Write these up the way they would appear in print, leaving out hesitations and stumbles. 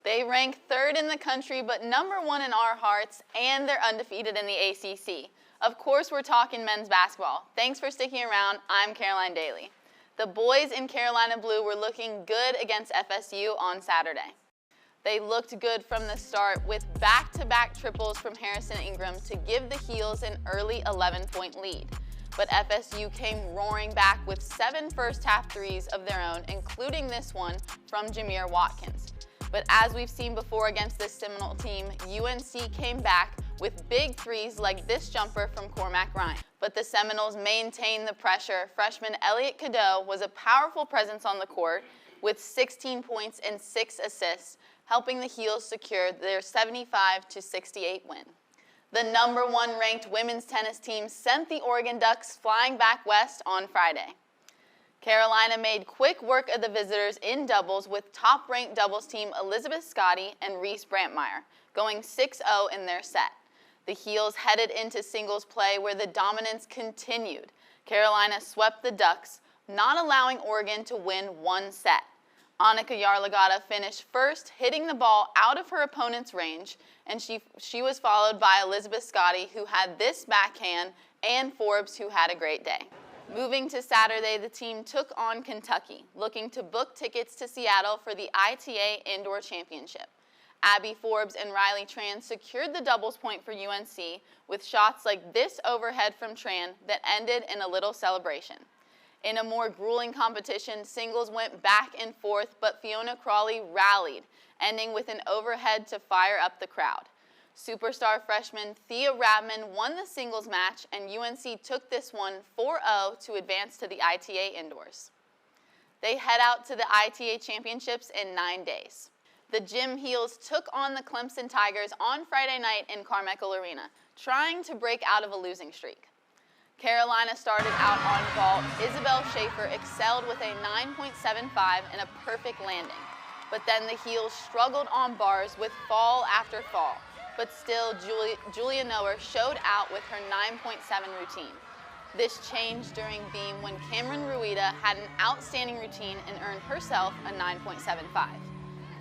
They rank third in the country, but #1 in our hearts, and they're undefeated in the ACC. Of course, we're talking men's basketball. Thanks for sticking around. I'm Caroline Daly. The boys in Carolina Blue were looking good against FSU on Saturday. They looked good from the start with back-to-back triples from Harrison Ingram to give the Heels an early 11-point lead. But FSU came roaring back with 7 first-half threes of their own, including this one from Jamir Watkins. But as we've seen before against this Seminole team, UNC came back with big threes like this jumper from Cormac Ryan. But the Seminoles maintained the pressure. Freshman Elliot Cadeau was a powerful presence on the court with 16 points and 6 assists, helping the Heels secure their 75-68 win. The #1 ranked women's tennis team sent the Oregon Ducks flying back west on Friday. Carolina made quick work of the visitors in doubles with top-ranked doubles team Elizabeth Scotty and Reese Brantmeyer, going 6-0 in their set. The Heels headed into singles play where the dominance continued. Carolina swept the Ducks, not allowing Oregon to win one set. Annika Yarlagadda finished first, hitting the ball out of her opponent's range, and she was followed by Elizabeth Scotty, who had this backhand, and Forbes, who had a great day. Moving to Saturday, the team took on Kentucky, looking to book tickets to Seattle for the ITA Indoor Championship. Abby Forbes and Riley Tran secured the doubles point for UNC with shots like this overhead from Tran that ended in a little celebration. In a more grueling competition, singles went back and forth, but Fiona Crawley rallied, ending with an overhead to fire up the crowd. Superstar freshman Thea Radman won the singles match, and UNC took this one 4-0 to advance to the ITA Indoors. They head out to the ITA Championships in 9 days. The Gym Heels took on the Clemson Tigers on Friday night in Carmichael Arena, trying to break out of a losing streak. Carolina started out on vault. Isabel Schaefer excelled with a 9.75 and a perfect landing. But then the Heels struggled on bars with fall after fall. But still, Julia Noer showed out with her 9.7 routine. This changed during beam when Cameron Ruida had an outstanding routine and earned herself a 9.75.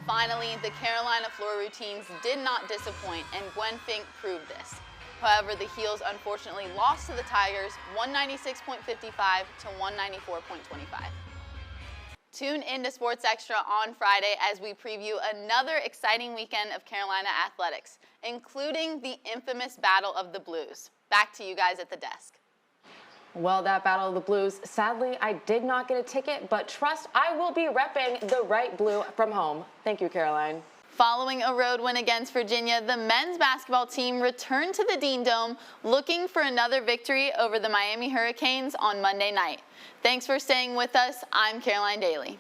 Finally, the Carolina floor routines did not disappoint, and Gwen Fink proved this. However, the Heels unfortunately lost to the Tigers 196.55 to 194.25. Tune into Sports Extra on Friday as we preview another exciting weekend of Carolina athletics, including the infamous Battle of the Blues. Back to you guys at the desk. Well, that Battle of the Blues, sadly, I did not get a ticket, but trust I will be repping the right blue from home. Thank you, Caroline. Following a road win against Virginia, the men's basketball team returned to the Dean Dome looking for another victory over the Miami Hurricanes on Monday night. Thanks for staying with us. I'm Caroline Daly.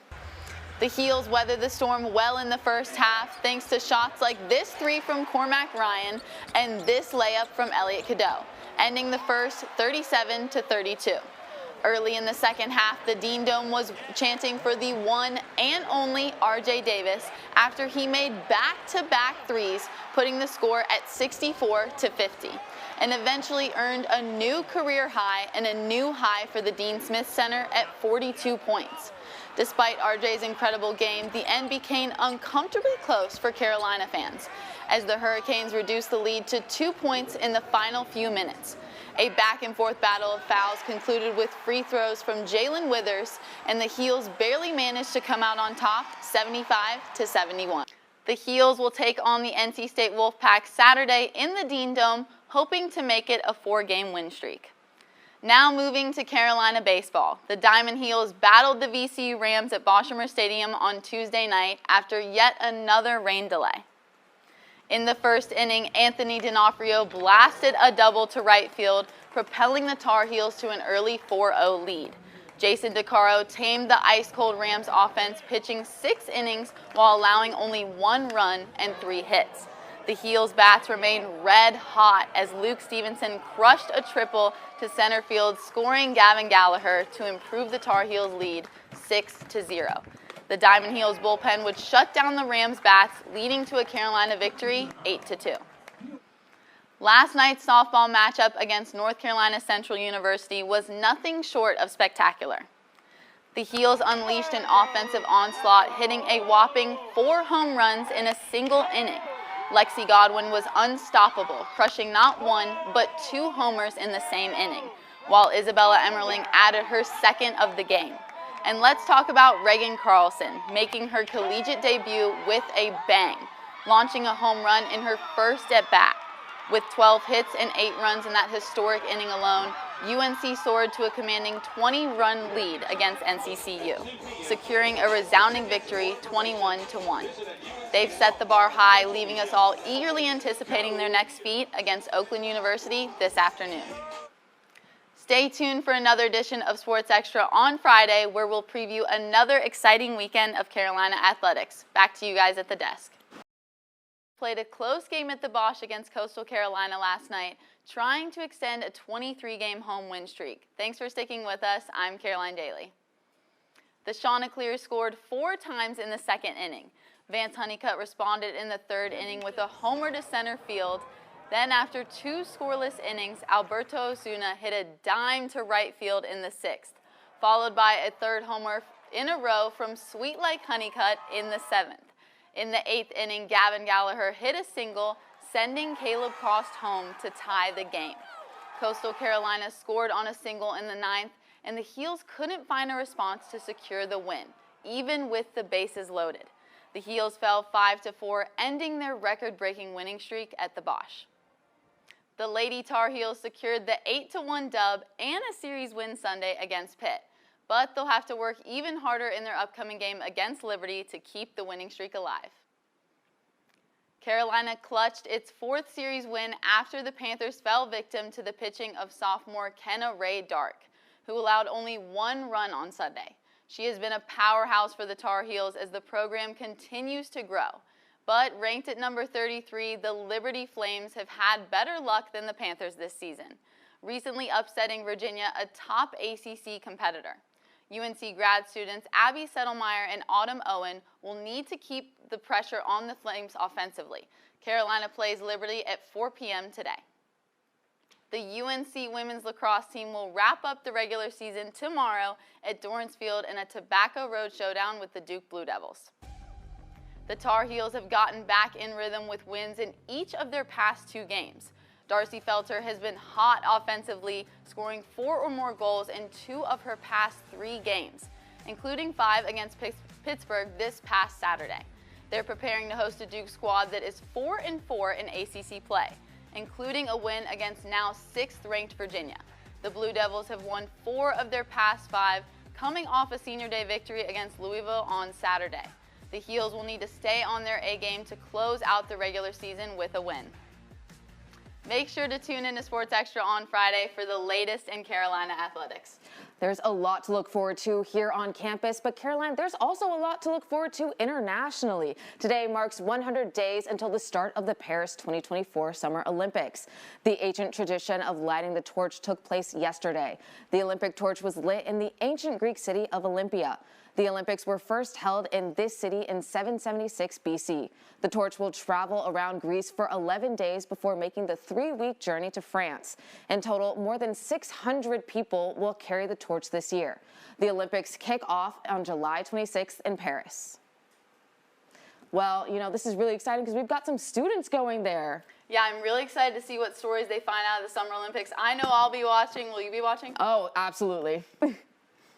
The Heels weathered the storm well in the first half thanks to shots like this three from Cormac Ryan and this layup from Elliot Cadeau, ending the first 37-32. Early in the second half, the Dean Dome was chanting for the one and only RJ Davis after he made back-to-back threes, putting the score at 64-50, and eventually earned a new career high and a new high for the Dean Smith Center at 42 points. Despite RJ's incredible game, the end became uncomfortably close for Carolina fans, as the Hurricanes reduced the lead to 2 points in the final few minutes. A back-and-forth battle of fouls concluded with free throws from Jalen Withers, and the Heels barely managed to come out on top, 75-71. The Heels will take on the NC State Wolfpack Saturday in the Dean Dome, hoping to make it a 4-game win streak. Now moving to Carolina baseball. The Diamond Heels battled the VCU Rams at Boshamer Stadium on Tuesday night after yet another rain delay. In the first inning, Anthony D'Onofrio blasted a double to right field, propelling the Tar Heels to an early 4-0 lead. Jason DeCaro tamed the ice-cold Rams offense, pitching 6 innings while allowing only 1 run and 3 hits. The Heels' bats remained red hot as Luke Stevenson crushed a triple to center field, scoring Gavin Gallagher to improve the Tar Heels' lead 6-0. The Diamond Heels bullpen would shut down the Rams' bats, leading to a Carolina victory 8-2. Last night's softball matchup against North Carolina Central University was nothing short of spectacular. The Heels unleashed an offensive onslaught, hitting a whopping 4 home runs in a single inning. Lexi Godwin was unstoppable, crushing not 1, but 2 homers in the same inning, while Isabella Emmerling added her second of the game. And let's talk about Reagan Carlson, making her collegiate debut with a bang, launching a home run in her first at-bat. With 12 hits and 8 runs in that historic inning alone, UNC soared to a commanding 20-run lead against NCCU, securing a resounding victory 21-1. They've set the bar high, leaving us all eagerly anticipating their next feat against Oakland University this afternoon. Stay tuned for another edition of Sports Extra on Friday, where we'll preview another exciting weekend of Carolina athletics. Back to you guys at the desk. Played a close game at the Bosch against Coastal Carolina last night, trying to extend a 23-game home win streak. Thanks for sticking with us. I'm Caroline Daly. The Chanticleers scored 4 times in the second inning. Vance Honeycutt responded in the third inning with a homer to center field. Then after 2 scoreless innings, Alberto Osuna hit a dime to right field in the 6th, followed by a third homer in a row from Sweet Like Honeycutt in the 7th. In the 8th inning, Gavin Gallagher hit a single, sending Caleb Crost home to tie the game. Coastal Carolina scored on a single in the 9th, and the Heels couldn't find a response to secure the win, even with the bases loaded. The Heels fell 5-4, ending their record-breaking winning streak at the Bosch. The Lady Tar Heels secured the 8-1 dub and a series win Sunday against Pitt, but they'll have to work even harder in their upcoming game against Liberty to keep the winning streak alive. Carolina clutched its 4th series win after the Panthers fell victim to the pitching of sophomore Kenna Ray Dark, who allowed only 1 run on Sunday. She has been a powerhouse for the Tar Heels as the program continues to grow. But ranked at number 33, the Liberty Flames have had better luck than the Panthers this season, recently upsetting Virginia, a top ACC competitor. UNC grad students Abby Settlemeyer and Autumn Owen will need to keep the pressure on the Flames offensively. Carolina plays Liberty at 4 p.m. today. The UNC women's lacrosse team will wrap up the regular season tomorrow at Dorrance Field in a Tobacco Road showdown with the Duke Blue Devils. The Tar Heels have gotten back in rhythm with wins in each of their past 2 games. Darcy Felter has been hot offensively, scoring 4 or more goals in 2 of her past 3 games, including 5 against Pittsburgh this past Saturday. They're preparing to host a Duke squad that is 4-4 in ACC play, including a win against now 6th-ranked Virginia. The Blue Devils have won 4 of their past 5, coming off a Senior Day victory against Louisville on Saturday. The Heels will need to stay on their A-game to close out the regular season with a win. Make sure to tune in to Sports Extra on Friday for the latest in Carolina athletics. There's a lot to look forward to here on campus, but Caroline, there's also a lot to look forward to internationally. Today marks 100 days until the start of the Paris 2024 Summer Olympics. The ancient tradition of lighting the torch took place yesterday. The Olympic torch was lit in the ancient Greek city of Olympia. The Olympics were first held in this city in 776 BC. The torch will travel around Greece for 11 days before making the 3-week journey to France. In total, more than 600 people will carry the torch this year. The Olympics kick off on July 26th in Paris. Well, you know, this is really exciting because we've got some students going there. Yeah, I'm really excited to see what stories they find out of the Summer Olympics. I know I'll be watching. Will you be watching? Oh, absolutely.